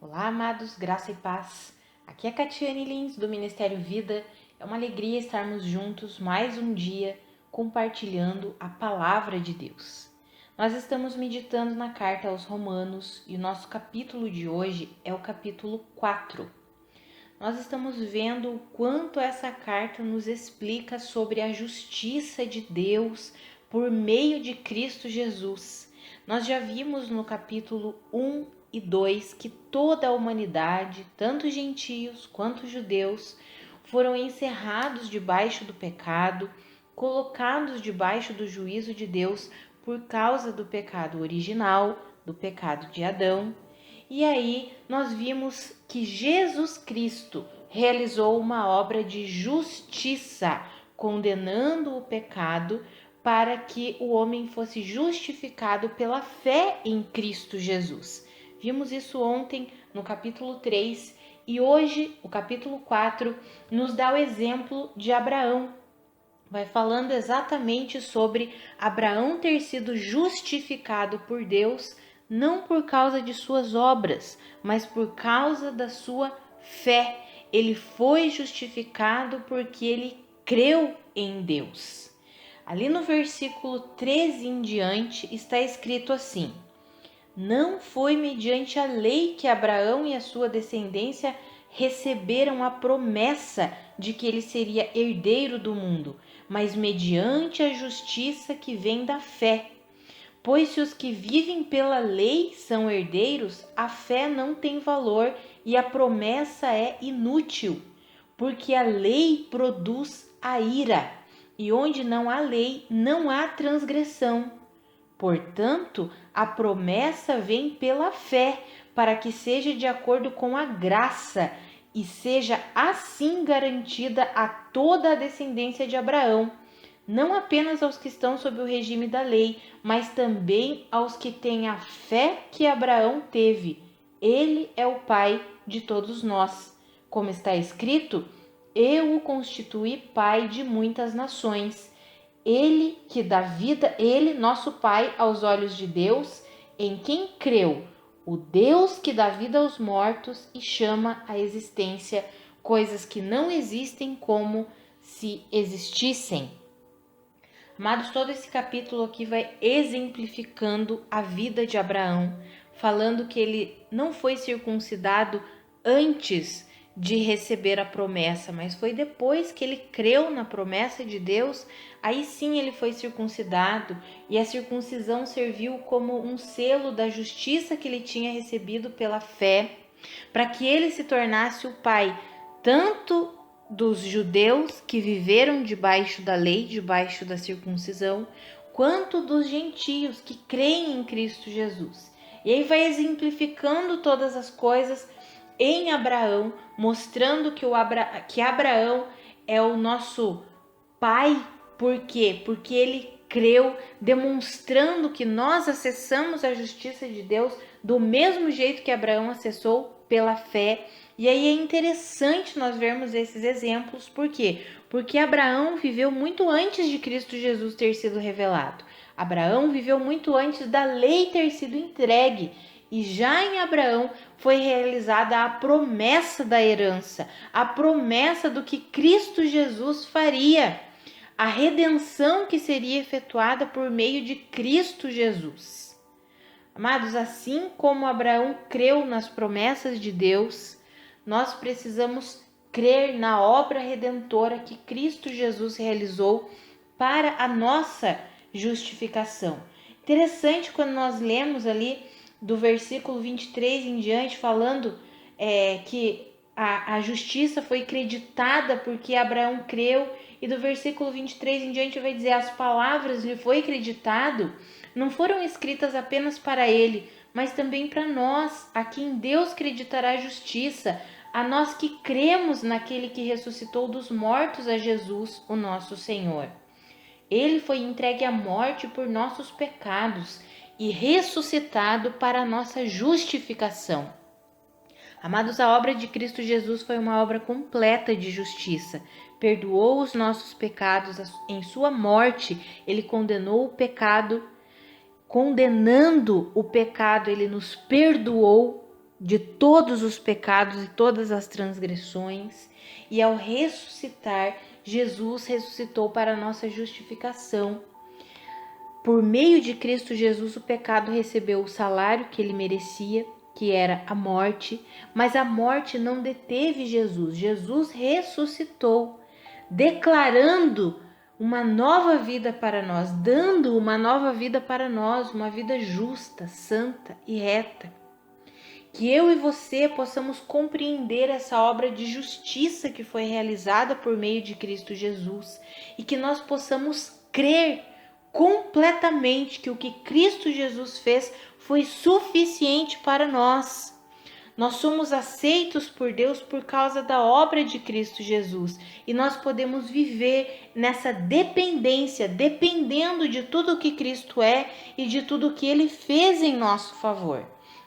Olá, amados, graça e paz. Aqui é Catiane Lins, do Ministério Vida. É uma alegria estarmos juntos mais um dia compartilhando a palavra de Deus. Nós estamos meditando na carta aos Romanos e o nosso capítulo de hoje é o capítulo 4. Nós estamos vendo o quanto essa carta nos explica sobre a justiça de Deus por meio de Cristo Jesus. Nós já vimos no capítulo 1 e 2 que toda a humanidade, tanto gentios quanto judeus, foram encerrados debaixo do pecado, colocados debaixo do juízo de Deus por causa do pecado original, do pecado de Adão. E aí nós vimos que Jesus Cristo realizou uma obra de justiça, condenando o pecado para que o homem fosse justificado pela fé em Cristo Jesus. Vimos isso ontem no capítulo 3 e hoje o capítulo 4 nos dá o exemplo de Abraão. Vai falando exatamente sobre Abraão ter sido justificado por Deus, não por causa de suas obras, mas por causa da sua fé. Ele foi justificado porque ele creu em Deus. Ali no versículo 13 em diante está escrito assim: não foi mediante a lei que Abraão e a sua descendência receberam a promessa de que ele seria herdeiro do mundo, mas mediante a justiça que vem da fé. Pois se os que vivem pela lei são herdeiros, a fé não tem valor e a promessa é inútil, porque a lei produz a ira, e onde não há lei, não há transgressão. Portanto, a promessa vem pela fé, para que seja de acordo com a graça e seja assim garantida a toda a descendência de Abraão, não apenas aos que estão sob o regime da lei, mas também aos que têm a fé que Abraão teve. Ele é o pai de todos nós. Como está escrito, eu o constituí pai de muitas nações. Ele que dá vida, ele, nosso Pai, aos olhos de Deus, em quem creu, o Deus que dá vida aos mortos e chama à existência coisas que não existem como se existissem. Amados, todo esse capítulo aqui vai exemplificando a vida de Abraão, falando que ele não foi circuncidado antes de receber a promessa, mas foi depois que ele creu na promessa de Deus, aí sim ele foi circuncidado, e a circuncisão serviu como um selo da justiça que ele tinha recebido pela fé, para que ele se tornasse o pai tanto dos judeus que viveram debaixo da lei, debaixo da circuncisão, quanto dos gentios que creem em Cristo Jesus. E aí vai exemplificando todas as coisas em Abraão, mostrando que Abraão é o nosso pai. Por quê? Porque ele creu, demonstrando que nós acessamos a justiça de Deus do mesmo jeito que Abraão acessou, pela fé. E aí é interessante nós vermos esses exemplos. Por quê? Porque Abraão viveu muito antes de Cristo Jesus ter sido revelado. Abraão viveu muito antes da lei ter sido entregue. E já em Abraão foi realizada a promessa da herança, a promessa do que Cristo Jesus faria, a redenção que seria efetuada por meio de Cristo Jesus. Amados, assim como Abraão creu nas promessas de Deus, nós precisamos crer na obra redentora que Cristo Jesus realizou para a nossa justificação. Interessante quando nós lemos ali do versículo 23 em diante, falando que a justiça foi creditada porque Abraão creu, e do versículo 23 em diante vai dizer: as palavras lhe foi creditado, não foram escritas apenas para ele, mas também para nós, a quem Deus creditará a justiça, a nós que cremos naquele que ressuscitou dos mortos, a Jesus, o nosso Senhor. Ele foi entregue à morte por nossos pecados e ressuscitado para a nossa justificação. Amados, a obra de Cristo Jesus foi uma obra completa de justiça. Perdoou os nossos pecados em sua morte. Ele condenou o pecado. Condenando o pecado, ele nos perdoou de todos os pecados e todas as transgressões, e ao ressuscitar, Jesus ressuscitou para a nossa justificação. Por meio de Cristo Jesus, o pecado recebeu o salário que ele merecia, que era a morte, mas a morte não deteve Jesus. Jesus ressuscitou, declarando uma nova vida para nós, dando uma nova vida para nós, uma vida justa, santa e reta. Que eu e você possamos compreender essa obra de justiça que foi realizada por meio de Cristo Jesus e que nós possamos crer completamente que o que Cristo Jesus fez foi suficiente para nós. Nós somos aceitos por Deus por causa da obra de Cristo Jesus e nós podemos viver nessa dependência, dependendo de tudo que Cristo é e de tudo que Ele fez em nosso favor.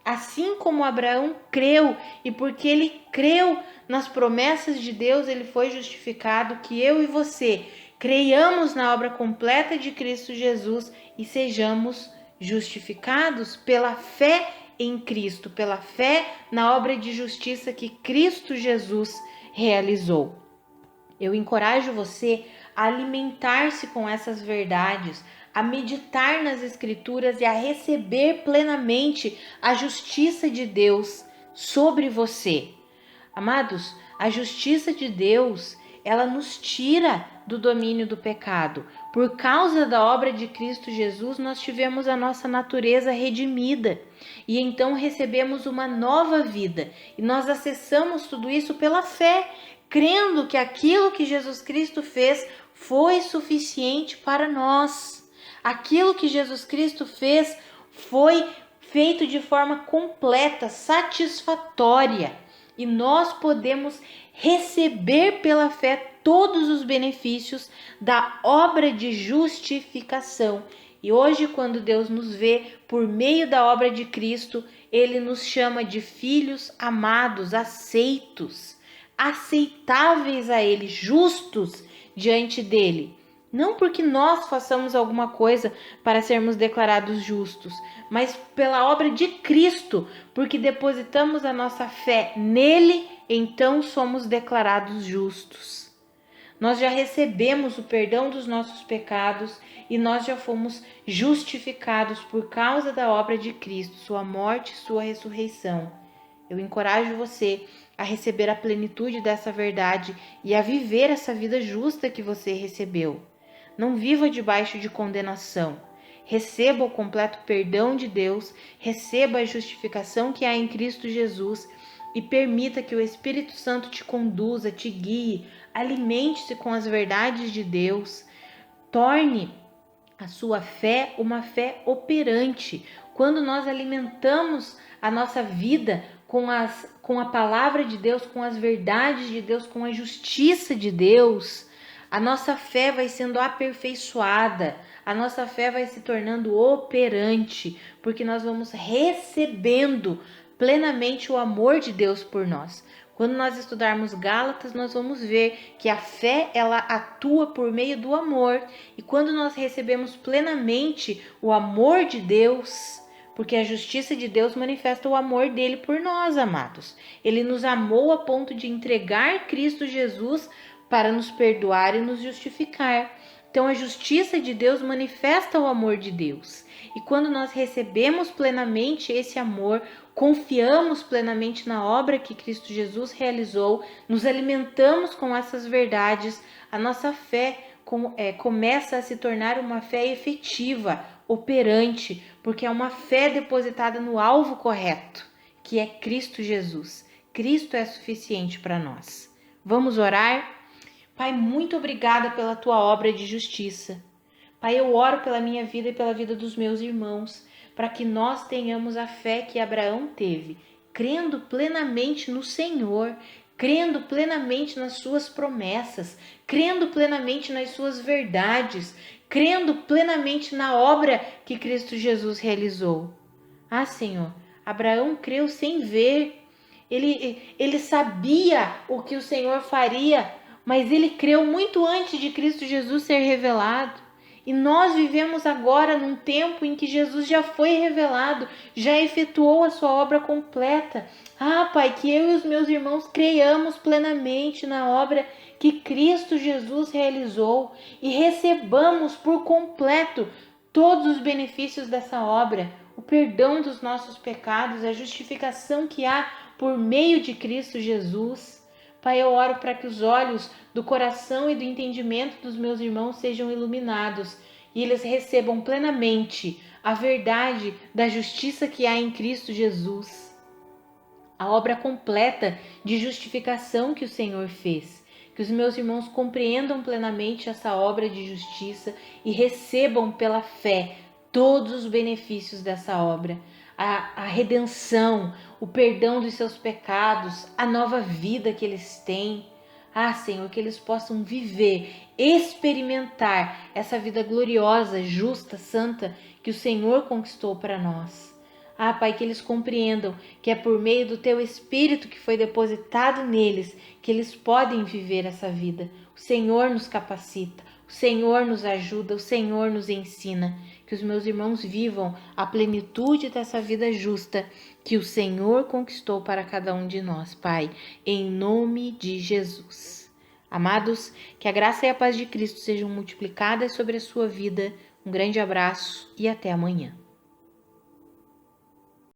Assim como Abraão creu, e porque ele creu nas promessas de Deus, ele foi justificado, que eu e você creiamos na obra completa de Cristo Jesus e sejamos justificados pela fé em Cristo, pela fé na obra de justiça que Cristo Jesus realizou. Eu encorajo você a alimentar-se com essas verdades, a meditar nas Escrituras e a receber plenamente a justiça de Deus sobre você. Amados, a justiça de Deus, ela nos tira do domínio do pecado. Por causa da obra de Cristo Jesus, nós tivemos a nossa natureza redimida e então recebemos uma nova vida. E nós acessamos tudo isso pela fé, crendo que aquilo que Jesus Cristo fez foi suficiente para nós. Aquilo que Jesus Cristo fez foi feito de forma completa, satisfatória. E nós podemos receber pela fé todos os benefícios da obra de justificação. E hoje, quando Deus nos vê por meio da obra de Cristo, Ele nos chama de filhos amados, aceitos, aceitáveis a Ele, justos diante dEle. Não porque nós façamos alguma coisa para sermos declarados justos, mas pela obra de Cristo, porque depositamos a nossa fé nele, então somos declarados justos. Nós já recebemos o perdão dos nossos pecados e nós já fomos justificados por causa da obra de Cristo, sua morte e sua ressurreição. Eu encorajo você a receber a plenitude dessa verdade e a viver essa vida justa que você recebeu. Não viva debaixo de condenação. Receba o completo perdão de Deus, receba a justificação que há em Cristo Jesus e permita que o Espírito Santo te conduza, te guie, alimente-se com as verdades de Deus. Torne a sua fé uma fé operante. Quando nós alimentamos a nossa vida com a palavra de Deus, com as verdades de Deus, com a justiça de Deus, a nossa fé vai sendo aperfeiçoada, a nossa fé vai se tornando operante, porque nós vamos recebendo plenamente o amor de Deus por nós. Quando nós estudarmos Gálatas, nós vamos ver que a fé, ela atua por meio do amor. E quando nós recebemos plenamente o amor de Deus, porque a justiça de Deus manifesta o amor dele por nós, amados. Ele nos amou a ponto de entregar Cristo Jesus para nos perdoar e nos justificar. Então a justiça de Deus manifesta o amor de Deus. E quando nós recebemos plenamente esse amor, confiamos plenamente na obra que Cristo Jesus realizou, nos alimentamos com essas verdades, a nossa fé começa a se tornar uma fé efetiva, operante, porque é uma fé depositada no alvo correto, que é Cristo Jesus. Cristo é suficiente para nós. Vamos orar? Pai, muito obrigada pela tua obra de justiça. Pai, eu oro pela minha vida e pela vida dos meus irmãos, para que nós tenhamos a fé que Abraão teve, crendo plenamente no Senhor, crendo plenamente nas suas promessas, crendo plenamente nas suas verdades, crendo plenamente na obra que Cristo Jesus realizou. Ah, Senhor, Abraão creu sem ver. Ele sabia o que o Senhor faria, mas ele creu muito antes de Cristo Jesus ser revelado. E nós vivemos agora num tempo em que Jesus já foi revelado, já efetuou a sua obra completa. Ah, Pai, que eu e os meus irmãos creiamos plenamente na obra que Cristo Jesus realizou e recebamos por completo todos os benefícios dessa obra, o perdão dos nossos pecados, a justificação que há por meio de Cristo Jesus. Pai, eu oro para que os olhos do coração e do entendimento dos meus irmãos sejam iluminados e eles recebam plenamente a verdade da justiça que há em Cristo Jesus, a obra completa de justificação que o Senhor fez. Que os meus irmãos compreendam plenamente essa obra de justiça e recebam pela fé todos os benefícios dessa obra. A redenção, o perdão dos seus pecados, a nova vida que eles têm. Ah, Senhor, que eles possam viver, experimentar essa vida gloriosa, justa, santa que o Senhor conquistou para nós. Ah, Pai, que eles compreendam que é por meio do Teu Espírito que foi depositado neles que eles podem viver essa vida. O Senhor nos capacita, o Senhor nos ajuda, o Senhor nos ensina. Que os meus irmãos vivam a plenitude dessa vida justa que o Senhor conquistou para cada um de nós, Pai, em nome de Jesus. Amados, que a graça e a paz de Cristo sejam multiplicadas sobre a sua vida. Um grande abraço e até amanhã.